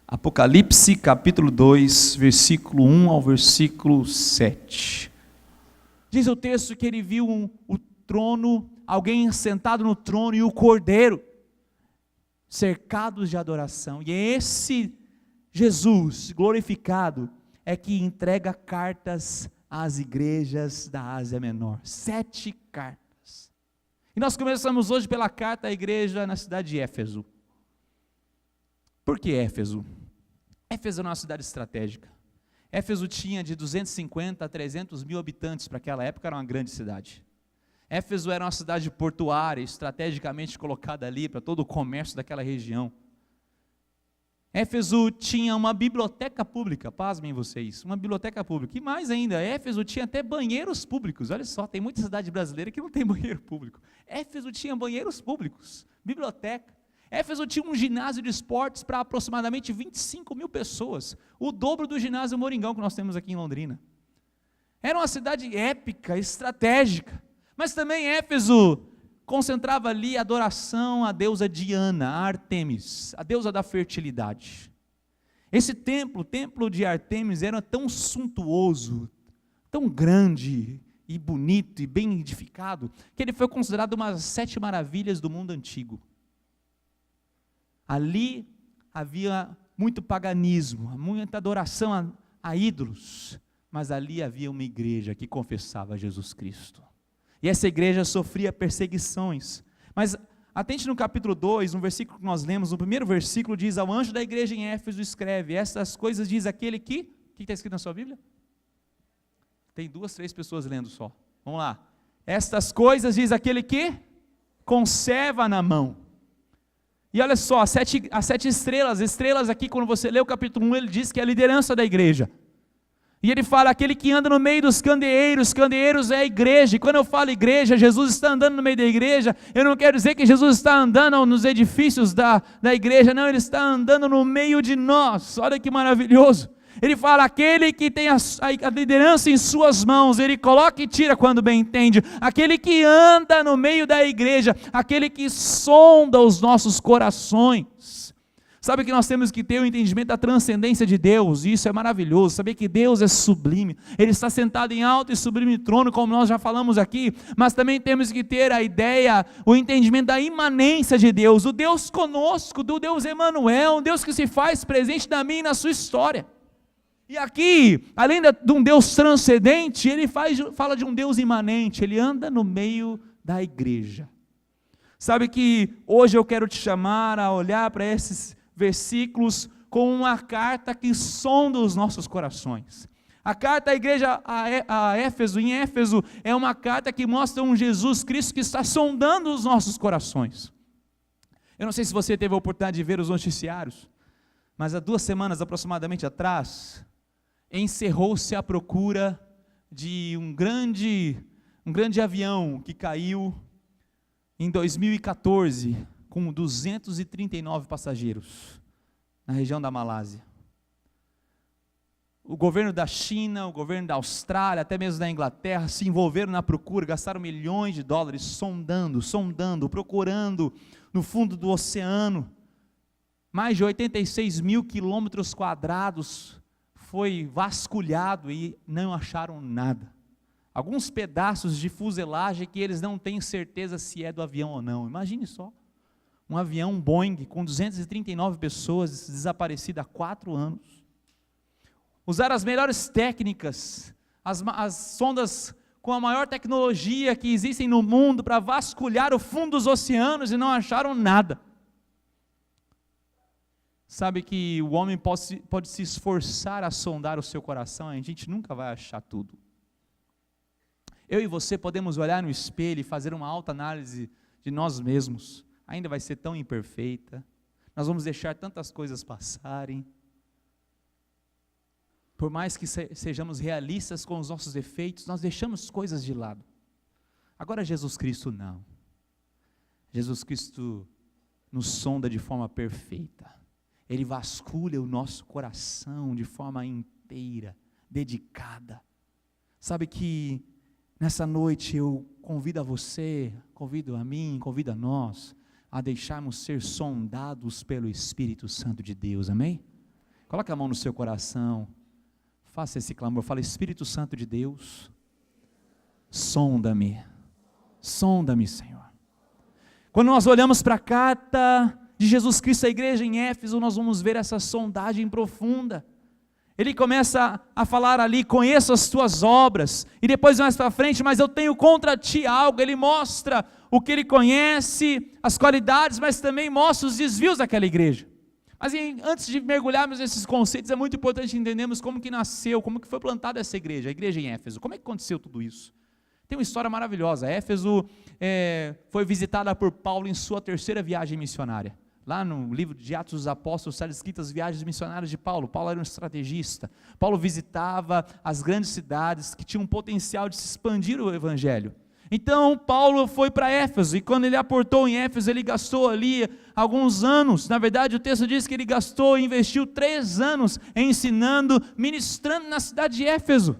Apocalipse capítulo 2, versículo 1 ao versículo 7. Diz o texto que ele viu o trono, alguém sentado no trono e o cordeiro, cercados de adoração. E esse Jesus glorificado é que entrega cartas às igrejas da Ásia Menor. 7 cartas. E nós começamos hoje pela carta à igreja na cidade de Éfeso. Por que Éfeso? Éfeso era uma cidade estratégica. Éfeso tinha de 250 a 300 mil habitantes, para aquela época era uma grande cidade. Éfeso era uma cidade portuária, estrategicamente colocada ali para todo o comércio daquela região. Éfeso tinha uma biblioteca pública, pasmem vocês, uma biblioteca pública. E mais ainda, Éfeso tinha até banheiros públicos. Olha só, tem muita cidade brasileira que não tem banheiro público. Éfeso tinha banheiros públicos, biblioteca. Éfeso tinha um ginásio de esportes para aproximadamente 25 mil pessoas, o dobro do ginásio Moringão que nós temos aqui em Londrina. Era uma cidade épica, estratégica, mas também Éfeso concentrava ali a adoração à deusa Diana, a Ártemis, a deusa da fertilidade. Esse templo, o templo de Ártemis, era tão suntuoso, tão grande e bonito e bem edificado, que ele foi considerado uma das 7 maravilhas do mundo antigo. Ali havia muito paganismo, muita adoração a ídolos, mas ali havia uma igreja que confessava Jesus Cristo. E essa igreja sofria perseguições. Mas atente no capítulo 2, no versículo que nós lemos, no primeiro versículo diz: ao anjo da igreja em Éfeso escreve, essas coisas diz aquele que... O que está escrito na sua Bíblia? Tem 2, 3 pessoas lendo só. Vamos lá. Estas coisas diz aquele que conserva na mão. E olha só, as 7 estrelas aqui, quando você lê o capítulo 1, ele diz que é a liderança da igreja. E ele fala, aquele que anda no meio dos candeeiros é a igreja. E quando eu falo igreja, Jesus está andando no meio da igreja, eu não quero dizer que Jesus está andando nos edifícios da igreja, não, ele está andando no meio de nós. Olha que maravilhoso. Ele fala, aquele que tem a liderança em suas mãos, ele coloca e tira quando bem entende. Aquele que anda no meio da igreja, aquele que sonda os nossos corações. Sabe que nós temos que ter o entendimento da transcendência de Deus, e isso é maravilhoso, saber que Deus é sublime, Ele está sentado em alto e sublime trono, como nós já falamos aqui, mas também temos que ter a ideia, o entendimento da imanência de Deus, o Deus conosco, do Deus Emanuel, um Deus que se faz presente na minha e na sua história. E aqui, além de um Deus transcendente, ele fala de um Deus imanente, ele anda no meio da igreja. Sabe que hoje eu quero te chamar a olhar para esses versículos com uma carta que sonda os nossos corações. A carta à igreja a Éfeso, em Éfeso, é uma carta que mostra um Jesus Cristo que está sondando os nossos corações. Eu não sei se você teve a oportunidade de ver os noticiários, mas há 2 semanas aproximadamente atrás, encerrou-se a procura de um grande avião que caiu em 2014, com 239 passageiros, na região da Malásia. O governo da China, o governo da Austrália, até mesmo da Inglaterra, se envolveram na procura, gastaram milhões de dólares sondando, procurando no fundo do oceano. Mais de 86 mil quilômetros quadrados foi vasculhado e não acharam nada. Alguns pedaços de fuselagem que eles não têm certeza se é do avião ou não. Imagine só, um avião Boeing com 239 pessoas desaparecido há 4 anos. Usaram as melhores técnicas, as sondas com a maior tecnologia que existem no mundo para vasculhar o fundo dos oceanos e não acharam nada. Sabe que o homem pode se esforçar a sondar o seu coração, a gente nunca vai achar tudo. Eu e você podemos olhar no espelho e fazer uma autoanálise de nós mesmos, ainda vai ser tão imperfeita, nós vamos deixar tantas coisas passarem, por mais que sejamos realistas com os nossos defeitos, nós deixamos coisas de lado. Agora Jesus Cristo não, Jesus Cristo nos sonda de forma perfeita, Ele vasculha o nosso coração de forma inteira, dedicada. Sabe que nessa noite eu convido a você, convido a mim, convido a nós, a deixarmos ser sondados pelo Espírito Santo de Deus, amém? Coloque a mão no seu coração, faça esse clamor, fala: Espírito Santo de Deus, sonda-me, Senhor. Quando nós olhamos para a carta de Jesus Cristo à igreja em Éfeso, nós vamos ver essa sondagem profunda. Ele começa a falar ali: conheço as tuas obras, e depois mais para frente: mas eu tenho contra ti algo. Ele mostra o que ele conhece, as qualidades, mas também mostra os desvios daquela igreja. Mas antes de mergulharmos nesses conceitos, é muito importante entendermos como que nasceu, como que foi plantada essa igreja, a igreja em Éfeso. Como é que aconteceu tudo isso? Tem uma história maravilhosa. Éfeso foi visitada por Paulo em sua 3ª viagem missionária. Lá no livro de Atos dos Apóstolos está escrito as viagens missionárias de Paulo. Paulo era um estrategista. Paulo visitava as grandes cidades que tinham um potencial de se expandir o evangelho. Então Paulo foi para Éfeso, e quando ele aportou em Éfeso, ele gastou ali alguns anos. Na verdade, o texto diz que ele gastou e investiu 3 anos ensinando, ministrando na cidade de Éfeso.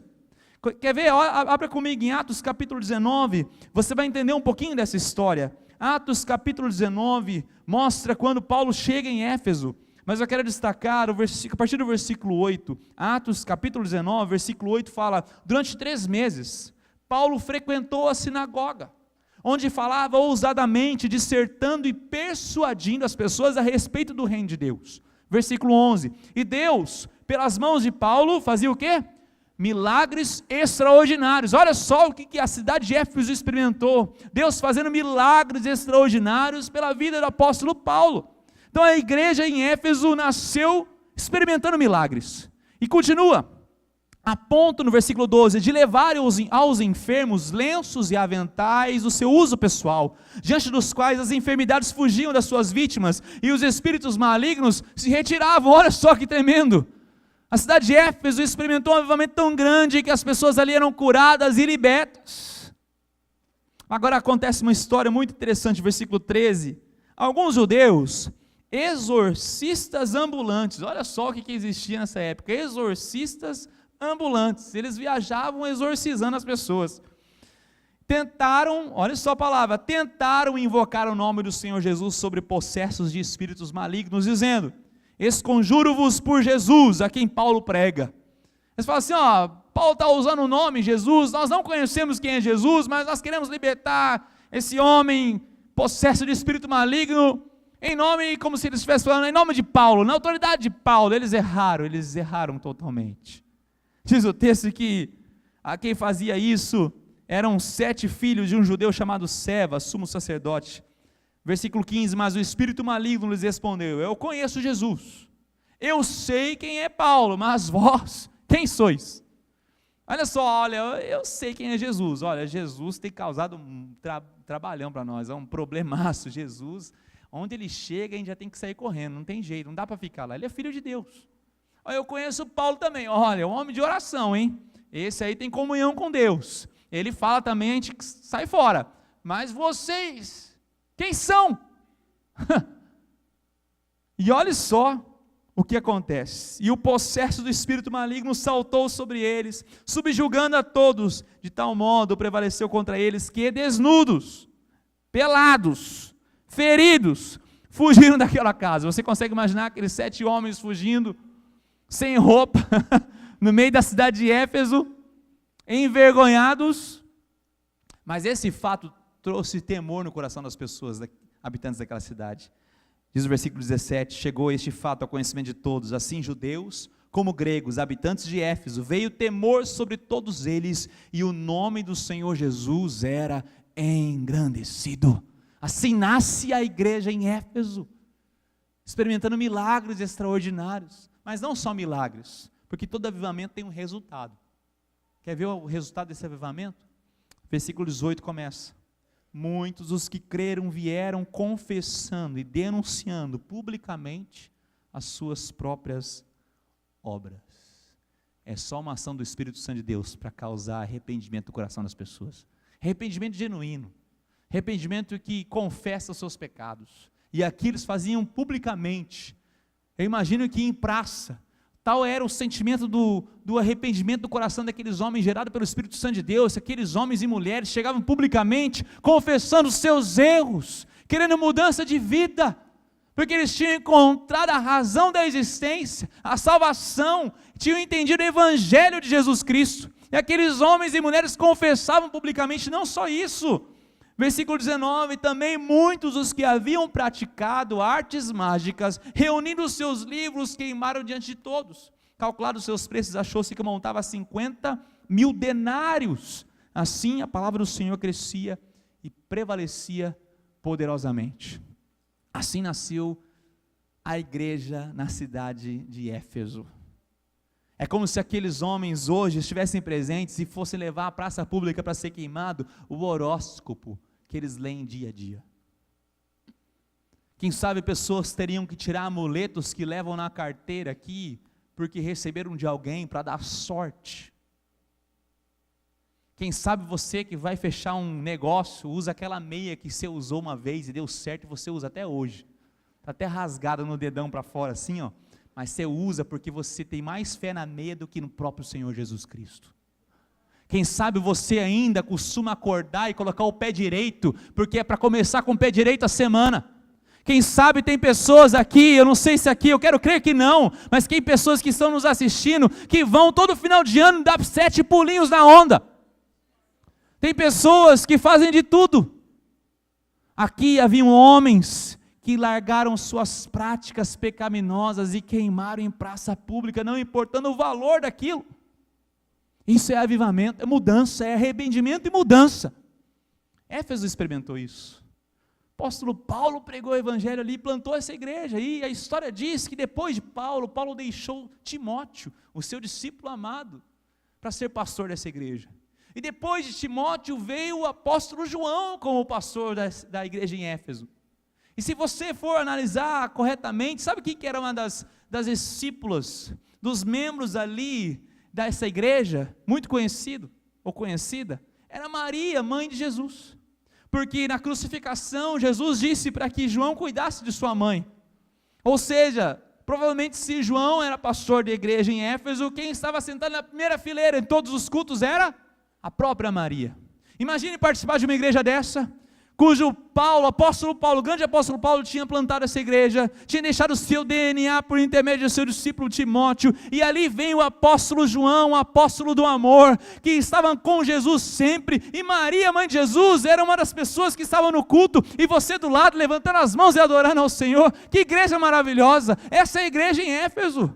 Quer ver? Abra comigo em Atos capítulo 19, você vai entender um pouquinho dessa história. Atos capítulo 19 mostra quando Paulo chega em Éfeso, mas eu quero destacar a partir do versículo 8, Atos capítulo 19, versículo 8 fala: durante 3 meses, Paulo frequentou a sinagoga, onde falava ousadamente, dissertando e persuadindo as pessoas a respeito do reino de Deus. Versículo 11, e Deus, pelas mãos de Paulo, fazia o quê? Milagres extraordinários. Olha só o que a cidade de Éfeso experimentou, Deus fazendo milagres extraordinários pela vida do apóstolo Paulo. Então a igreja em Éfeso nasceu experimentando milagres, e continua, a ponto no versículo 12, de levar aos enfermos lenços e aventais do seu uso pessoal, diante dos quais as enfermidades fugiam das suas vítimas, e os espíritos malignos se retiravam. Olha só que tremendo. A cidade de Éfeso experimentou um avivamento tão grande que as pessoas ali eram curadas e libertas. Agora acontece uma história muito interessante, versículo 13, alguns judeus, exorcistas ambulantes, olha só o que existia nessa época, exorcistas ambulantes, eles viajavam exorcizando as pessoas, tentaram, olha só a palavra, tentaram invocar o nome do Senhor Jesus sobre possessos de espíritos malignos, dizendo: esconjuro-vos por Jesus, a quem Paulo prega. Eles falam assim: Paulo está usando o nome Jesus, nós não conhecemos quem é Jesus, mas nós queremos libertar esse homem possesso de espírito maligno, em nome, como se eles estivessem falando, em nome de Paulo, na autoridade de Paulo. Eles erraram totalmente. Diz o texto que a quem fazia isso eram 7 filhos de um judeu chamado Seva, sumo sacerdote. Versículo 15, mas o espírito maligno lhes respondeu: eu conheço Jesus, eu sei quem é Paulo, mas vós, quem sois? Olha só, eu sei quem é Jesus. Olha, Jesus tem causado um trabalhão para nós, é um problemaço. Jesus, onde ele chega, a gente já tem que sair correndo, não tem jeito, não dá para ficar lá, ele é filho de Deus. Eu conheço Paulo também, olha, é um homem de oração, hein? Esse aí tem comunhão com Deus, ele fala também, a gente sai fora. Mas vocês, quem são? E olha só o que acontece, e o possesso do espírito maligno saltou sobre eles, subjugando a todos, de tal modo prevaleceu contra eles, que desnudos, pelados, feridos, fugiram daquela casa. Você consegue imaginar aqueles 7 homens fugindo, sem roupa, no meio da cidade de Éfeso, envergonhados? Mas esse fato trouxe temor no coração das pessoas, habitantes daquela cidade. Diz o versículo 17, chegou este fato ao conhecimento de todos, assim judeus como gregos, habitantes de Éfeso, veio temor sobre todos eles, e o nome do Senhor Jesus era engrandecido. Assim nasce a igreja em Éfeso, experimentando milagres extraordinários, mas não só milagres, porque todo avivamento tem um resultado. Quer ver o resultado desse avivamento? Versículo 18 começa: muitos dos que creram vieram confessando e denunciando publicamente as suas próprias obras. É só uma ação do Espírito Santo de Deus para causar arrependimento no coração das pessoas, arrependimento genuíno, arrependimento que confessa os seus pecados. E aqui eles faziam publicamente. Eu imagino que em praça, tal era o sentimento do arrependimento do coração daqueles homens, gerado pelo Espírito Santo de Deus. Aqueles homens e mulheres chegavam publicamente, confessando os seus erros, querendo mudança de vida, porque eles tinham encontrado a razão da existência, a salvação, tinham entendido o evangelho de Jesus Cristo, e aqueles homens e mulheres confessavam publicamente não só isso, versículo 19, também muitos dos que haviam praticado artes mágicas, reunindo os seus livros, queimaram diante de todos, calculados os seus preços, achou-se que montava 50.000 denários, assim a palavra do Senhor crescia e prevalecia poderosamente. Assim nasceu a igreja na cidade de Éfeso. É como se aqueles homens hoje estivessem presentes e fossem levar à praça pública para ser queimado o horóscopo que eles leem dia a dia. Quem sabe pessoas teriam que tirar amuletos que levam na carteira aqui, porque receberam de alguém para dar sorte. Quem sabe você que vai fechar um negócio, usa aquela meia que você usou uma vez e deu certo e você usa até hoje. Está até rasgada no dedão para fora assim, ó. Mas você usa porque você tem mais fé na meia do que no próprio Senhor Jesus Cristo. Quem sabe você ainda costuma acordar e colocar o pé direito, porque é para começar com o pé direito a semana. Quem sabe tem pessoas aqui, eu não sei se aqui, eu quero crer que não, mas tem pessoas que estão nos assistindo, que vão todo final de ano dar 7 pulinhos na onda. Tem pessoas que fazem de tudo. Aqui haviam homens que largaram suas práticas pecaminosas e queimaram em praça pública, não importando o valor daquilo. Isso é avivamento, é mudança, é arrependimento e mudança. Éfeso experimentou isso. O apóstolo Paulo pregou o evangelho ali, plantou essa igreja, e a história diz que depois de Paulo deixou Timóteo, o seu discípulo amado, para ser pastor dessa igreja. E depois de Timóteo veio o apóstolo João como pastor da igreja em Éfeso. E se você for analisar corretamente, sabe quem que era uma das discípulas, dos membros ali dessa igreja, muito conhecido ou conhecida? Era Maria, mãe de Jesus. Porque na crucificação Jesus disse para que João cuidasse de sua mãe. Ou seja, provavelmente se João era pastor da igreja em Éfeso, quem estava sentado na primeira fileira em todos os cultos era a própria Maria. Imagine participar de uma igreja dessa, cujo apóstolo Paulo, o grande apóstolo Paulo tinha plantado essa igreja, tinha deixado o seu DNA por intermédio do seu discípulo Timóteo, e ali vem o apóstolo João, o apóstolo do amor, que estavam com Jesus sempre, e Maria, mãe de Jesus, era uma das pessoas que estavam no culto, e você do lado, levantando as mãos e adorando ao Senhor. Que igreja maravilhosa, essa é a igreja em Éfeso.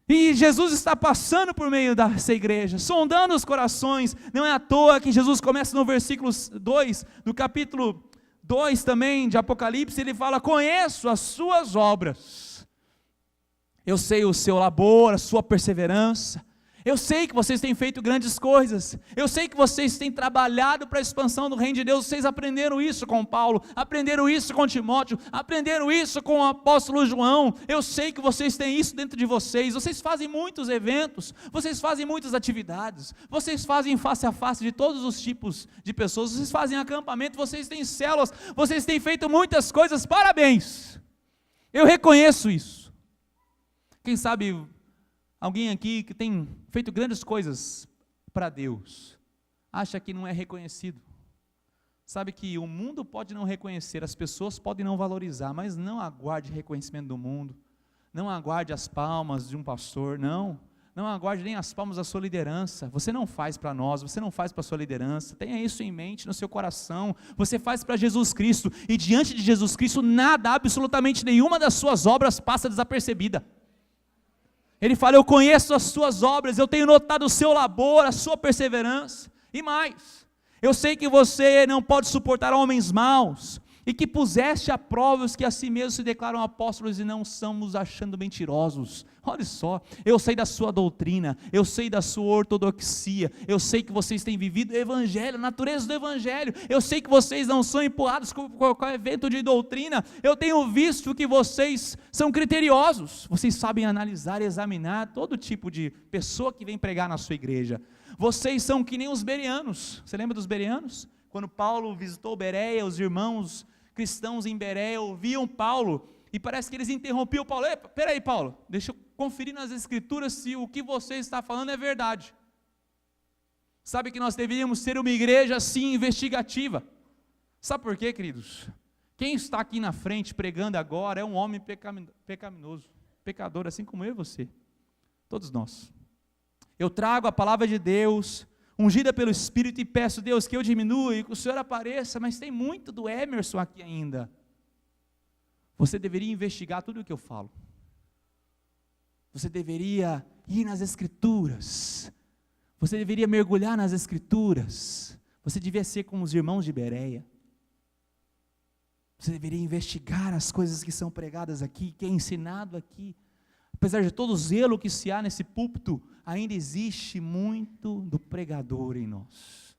E Jesus está passando por meio dessa igreja, sondando os corações. Não é à toa que Jesus começa no versículo 2, do capítulo 2 também de Apocalipse, ele fala: conheço as suas obras, eu sei o seu labor, a sua perseverança, eu sei que vocês têm feito grandes coisas, eu sei que vocês têm trabalhado para a expansão do reino de Deus. Vocês aprenderam isso com Paulo, aprenderam isso com Timóteo, aprenderam isso com o apóstolo João. Eu sei que vocês têm isso dentro de vocês. Vocês fazem muitos eventos, vocês fazem muitas atividades, vocês fazem face a face de todos os tipos de pessoas, vocês fazem acampamento, vocês têm células, vocês têm feito muitas coisas. Parabéns, eu reconheço isso. Quem sabe alguém aqui que tem feito grandes coisas para Deus, acha que não é reconhecido. Sabe que o mundo pode não reconhecer, as pessoas podem não valorizar, mas não aguarde reconhecimento do mundo, não aguarde as palmas de um pastor, não aguarde nem as palmas da sua liderança. Você não faz para nós, você não faz para a sua liderança, tenha isso em mente no seu coração. Você faz para Jesus Cristo, e diante de Jesus Cristo, nada, absolutamente nenhuma das suas obras passa desapercebida. Ele fala: eu conheço as suas obras, eu tenho notado o seu labor, a sua perseverança, e mais, eu sei que você não pode suportar homens maus, e que puseste a prova os que a si mesmos se declaram apóstolos e não são, os achando mentirosos. Olha só, eu sei da sua doutrina, eu sei da sua ortodoxia, eu sei que vocês têm vivido o evangelho, a natureza do evangelho, eu sei que vocês não são empurrados com qualquer evento de doutrina, eu tenho visto que vocês são criteriosos, vocês sabem analisar e examinar todo tipo de pessoa que vem pregar na sua igreja. Vocês são que nem os bereanos. Você lembra dos bereanos? Quando Paulo visitou Bereia, os irmãos cristãos em Bereia ouviam Paulo, e parece que eles interrompiam Paulo. Peraí, Paulo, deixa eu conferir nas escrituras se o que você está falando é verdade. Sabe que nós deveríamos ser uma igreja assim investigativa. Sabe por quê, queridos? Quem está aqui na frente pregando agora é um homem pecaminoso, pecador, assim como eu e você, todos nós. Eu trago a palavra de Deus, ungida pelo Espírito, e peço, Deus, que eu diminua e que o Senhor apareça, mas tem muito do Emerson aqui ainda. Você deveria investigar tudo o que eu falo. Você deveria ir nas Escrituras. Você deveria mergulhar nas Escrituras. Você devia ser como os irmãos de Bereia. Você deveria investigar as coisas que são pregadas aqui, que é ensinado aqui. Apesar de todo o zelo que se há nesse púlpito, ainda existe muito do pregador em nós.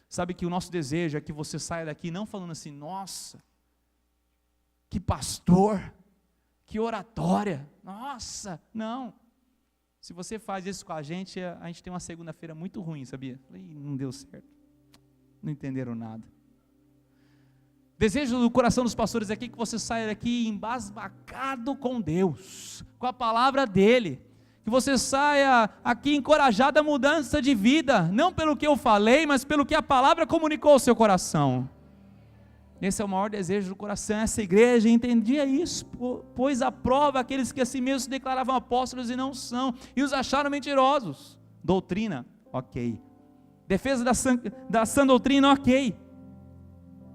Sabe que o nosso desejo é que você saia daqui não falando assim, nossa, que pastor, que oratória, nossa, não. Se você faz isso com a gente tem uma segunda-feira muito ruim, sabia? Não deu certo, não entenderam nada. Desejo do coração dos pastores aqui que você saia daqui embasbacado com Deus, com a palavra dele, que você saia aqui encorajado à mudança de vida, não pelo que eu falei, mas pelo que a palavra comunicou ao seu coração. Esse é o maior desejo do coração. Essa igreja entendia isso, pois à prova aqueles que a si mesmos se declaravam apóstolos e não são, e os acharam mentirosos. Doutrina, ok. Defesa da sã doutrina, ok.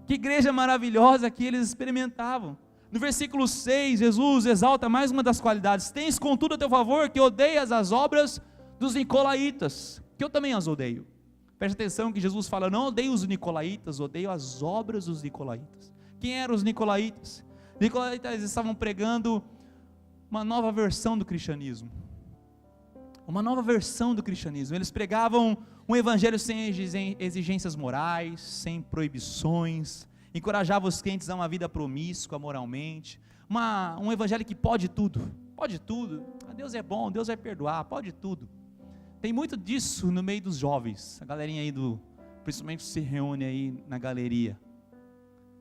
Que igreja maravilhosa que eles experimentavam. No versículo 6, Jesus exalta mais uma das qualidades: tens contudo a teu favor que odeias as obras dos nicolaítas, que eu também as odeio. Preste atenção que Jesus fala, não odeio os nicolaítas, odeio as obras dos nicolaítas. Quem eram os nicolaítas? Os nicolaítas estavam pregando uma nova versão do cristianismo. Uma nova versão do cristianismo. Eles pregavam um evangelho sem exigências morais, sem proibições, encorajavam os crentes a uma vida promíscua moralmente, um evangelho que pode tudo, Deus é bom, Deus vai perdoar, pode tudo. Tem muito disso no meio dos jovens, a galerinha aí principalmente se reúne aí na galeria.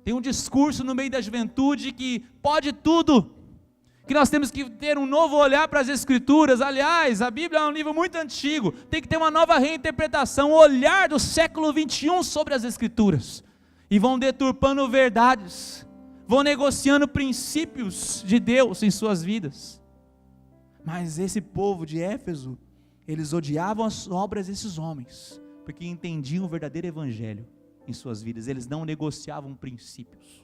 Tem um discurso no meio da juventude que pode tudo, que nós temos que ter um novo olhar para as Escrituras. Aliás, a Bíblia é um livro muito antigo, tem que ter uma nova reinterpretação, o olhar do século 21 sobre as Escrituras, e vão deturpando verdades, vão negociando princípios de Deus em suas vidas. Mas esse povo de Éfeso, eles odiavam as obras desses homens, porque entendiam o verdadeiro evangelho em suas vidas, eles não negociavam princípios.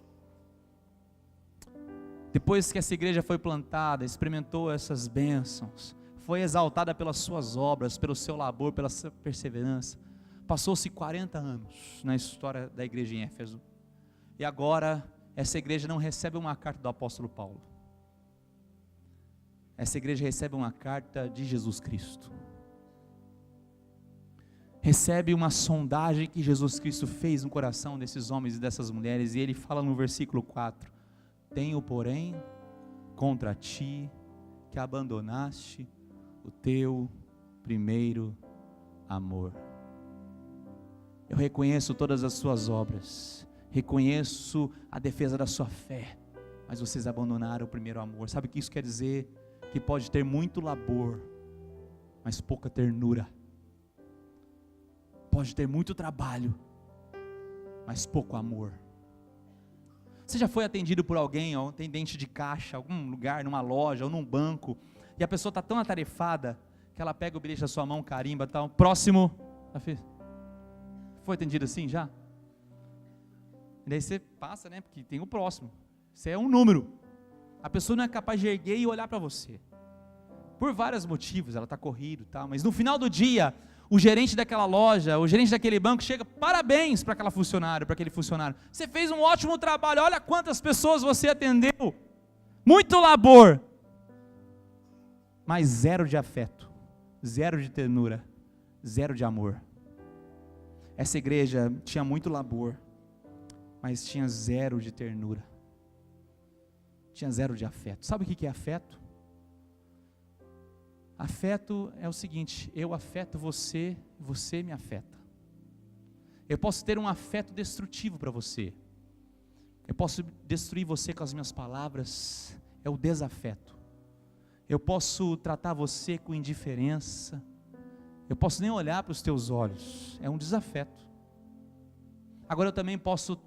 Depois que essa igreja foi plantada, experimentou essas bênçãos, foi exaltada pelas suas obras, pelo seu labor, pela sua perseverança, passou-se 40 anos na história da igreja em Éfeso, e agora essa igreja não recebe uma carta do apóstolo Paulo, essa igreja recebe uma carta de Jesus Cristo, recebe uma sondagem que Jesus Cristo fez no coração desses homens e dessas mulheres, e ele fala no versículo 4, tenho porém contra ti que abandonaste o teu primeiro amor. Eu reconheço todas as suas obras, reconheço a defesa da sua fé, mas vocês abandonaram o primeiro amor. Sabe o que isso quer dizer? Que pode ter muito labor, mas pouca ternura. Pode ter muito trabalho, mas pouco amor. Você já foi atendido por alguém, um atendente de caixa, algum lugar, numa loja ou num banco, e a pessoa está tão atarefada, que ela pega o bilhete da sua mão, carimba, tal, próximo, foi atendido assim já? E daí você passa, né, porque tem o próximo, você é um número, a pessoa não é capaz de erguer e olhar para você, por vários motivos, ela está corrida, tal, mas no final do dia, o gerente daquela loja, o gerente daquele banco chega, parabéns para aquele funcionário, você fez um ótimo trabalho, olha quantas pessoas você atendeu, muito labor, mas zero de afeto, zero de ternura, zero de amor. Essa igreja tinha muito labor, mas tinha zero de ternura, tinha zero de afeto. Sabe o que é afeto? Afeto é o seguinte, eu afeto você, você me afeta. Eu posso ter um afeto destrutivo para você, eu posso destruir você com as minhas palavras, é o desafeto. Eu posso tratar você com indiferença, eu posso nem olhar para os teus olhos, é um desafeto. Agora eu também posso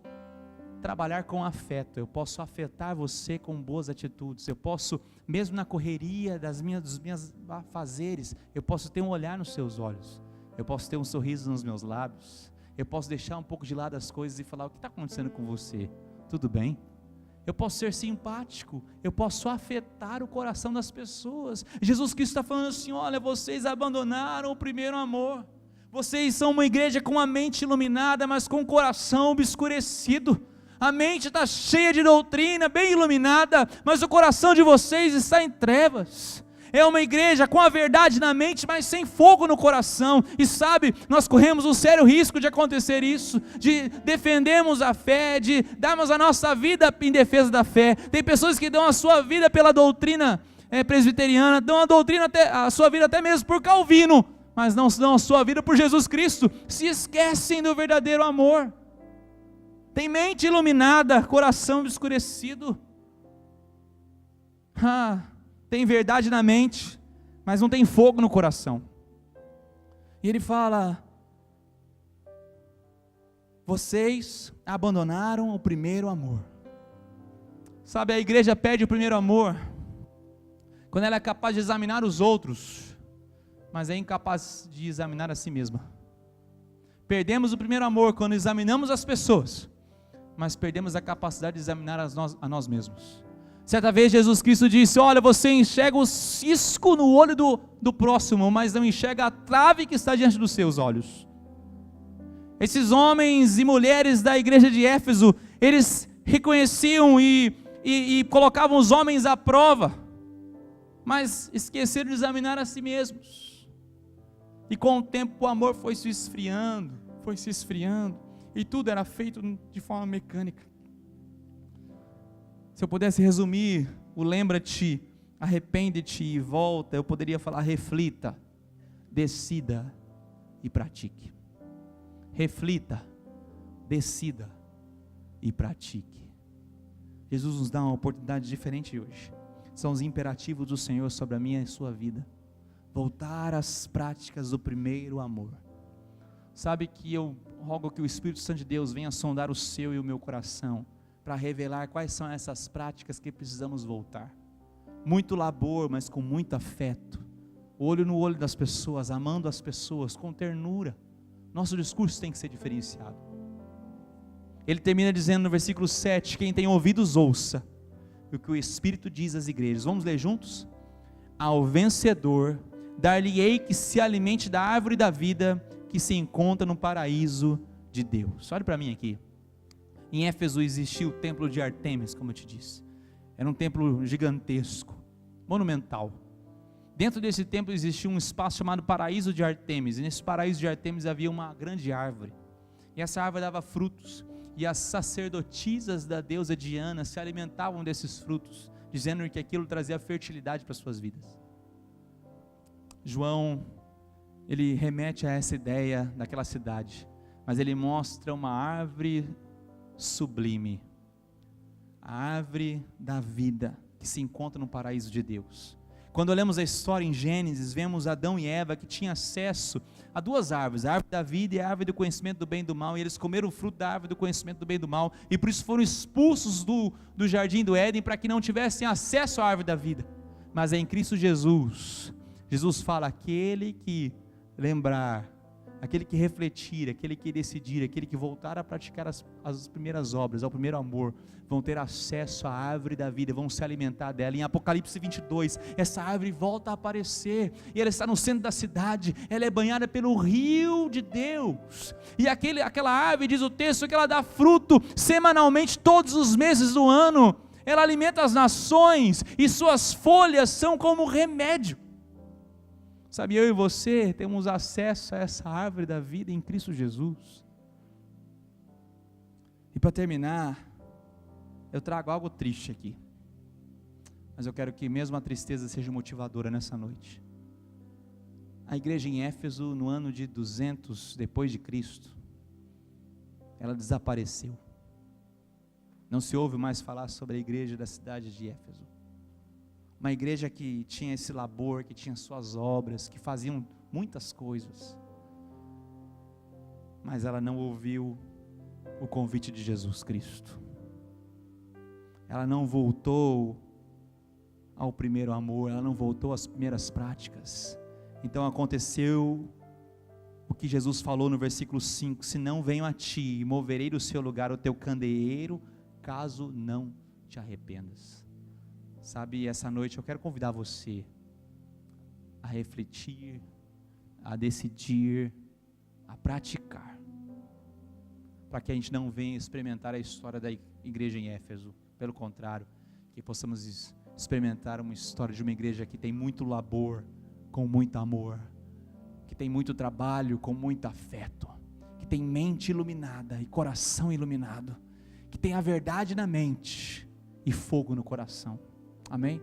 trabalhar com afeto, eu posso afetar você com boas atitudes, eu posso, mesmo na correria dos meus afazeres, eu posso ter um olhar nos seus olhos, eu posso ter um sorriso nos meus lábios, eu posso deixar um pouco de lado as coisas e falar: o que está acontecendo com você? Tudo bem? Eu posso ser simpático, eu posso afetar o coração das pessoas. Jesus Cristo está falando assim: olha, vocês abandonaram o primeiro amor, vocês são uma igreja com a mente iluminada, mas com o coração obscurecido. A mente está cheia de doutrina, bem iluminada, mas o coração de vocês está em trevas. É uma igreja com a verdade na mente, mas sem fogo no coração. E sabe, nós corremos um sério risco de acontecer isso, de defendermos a fé, de darmos a nossa vida em defesa da fé. Tem pessoas que dão a sua vida pela doutrina presbiteriana, dão a sua vida até mesmo por Calvino, mas não dão a sua vida por Jesus Cristo, se esquecem do verdadeiro amor. Tem mente iluminada, coração obscurecido. Tem verdade na mente, mas não tem fogo no coração. E ele fala: vocês abandonaram o primeiro amor. Sabe, a igreja perde o primeiro amor quando ela é capaz de examinar os outros, mas é incapaz de examinar a si mesma. Perdemos o primeiro amor quando examinamos as pessoas, mas perdemos a capacidade de examinar a nós mesmos. Certa vez Jesus Cristo disse: olha, você enxerga o cisco no olho do próximo, mas não enxerga a trave que está diante dos seus olhos. Esses homens e mulheres da igreja de Éfeso, eles reconheciam e colocavam os homens à prova, mas esqueceram de examinar a si mesmos. E com o tempo o amor foi se esfriando, e tudo era feito de forma mecânica. Se eu pudesse resumir o lembra-te, arrepende-te e volta, eu poderia falar: reflita, decida e pratique. Reflita, decida e pratique. Jesus nos dá uma oportunidade diferente hoje. São os imperativos do Senhor sobre a minha e a sua vida. Voltar às práticas do primeiro amor. Sabe que eu rogo que o Espírito Santo de Deus venha sondar o seu e o meu coração, para revelar quais são essas práticas que precisamos voltar. Muito labor, mas com muito afeto, olho no olho das pessoas, amando as pessoas com ternura. Nosso discurso tem que ser diferenciado. Ele termina dizendo no versículo 7, quem tem ouvidos ouça o que o Espírito diz às igrejas. Vamos ler juntos? Ao vencedor dar-lhe-ei que se alimente da árvore da vida que se encontra no paraíso de Deus. Olhe para mim aqui. Em Éfeso existia o templo de Ártemis, como eu te disse. Era um templo gigantesco, monumental. Dentro desse templo existia um espaço chamado paraíso de Ártemis. E nesse paraíso de Ártemis havia uma grande árvore. E essa árvore dava frutos. E as sacerdotisas da deusa Diana se alimentavam desses frutos, dizendo que aquilo trazia fertilidade para as suas vidas. João, ele remete a essa ideia daquela cidade, mas ele mostra uma árvore sublime, a árvore da vida que se encontra no paraíso de Deus. Quando olhamos a história em Gênesis, vemos Adão e Eva que tinham acesso a duas árvores, a árvore da vida e a árvore do conhecimento do bem e do mal, e eles comeram o fruto da árvore do conhecimento do bem e do mal, e por isso foram expulsos do jardim do Éden, para que não tivessem acesso à árvore da vida. Mas é em Cristo Jesus, Jesus fala: aquele que lembrar, aquele que refletir, aquele que decidir, aquele que voltar a praticar as primeiras obras, ao primeiro amor, vão ter acesso à árvore da vida, vão se alimentar dela. Em Apocalipse 22, essa árvore volta a aparecer, e ela está no centro da cidade, ela é banhada pelo rio de Deus, e aquela árvore, diz o texto, que ela dá fruto semanalmente, todos os meses do ano, ela alimenta as nações, e suas folhas são como remédio. Sabe, eu e você temos acesso a essa árvore da vida em Cristo Jesus. E para terminar, eu trago algo triste aqui, mas eu quero que mesmo a tristeza seja motivadora nessa noite. A igreja em Éfeso, no ano de 200 depois de Cristo, ela desapareceu. Não se ouve mais falar sobre a igreja da cidade de Éfeso. Uma igreja que tinha esse labor, que tinha suas obras, que faziam muitas coisas, mas ela não ouviu o convite de Jesus Cristo. ela não voltou ao primeiro amor, ela não voltou às primeiras práticas. Então aconteceu o que Jesus falou no versículo 5: se não venho a ti, moverei do seu lugar o teu candeeiro, caso não te arrependas. Sabe, essa noite eu quero convidar você a refletir, a decidir, a praticar, para que a gente não venha experimentar a história da igreja em Éfeso. Pelo contrário, que possamos experimentar uma história de uma igreja que tem muito labor, com muito amor, que tem muito trabalho, com muito afeto, que tem mente iluminada e coração iluminado, que tem a verdade na mente e fogo no coração. Amém?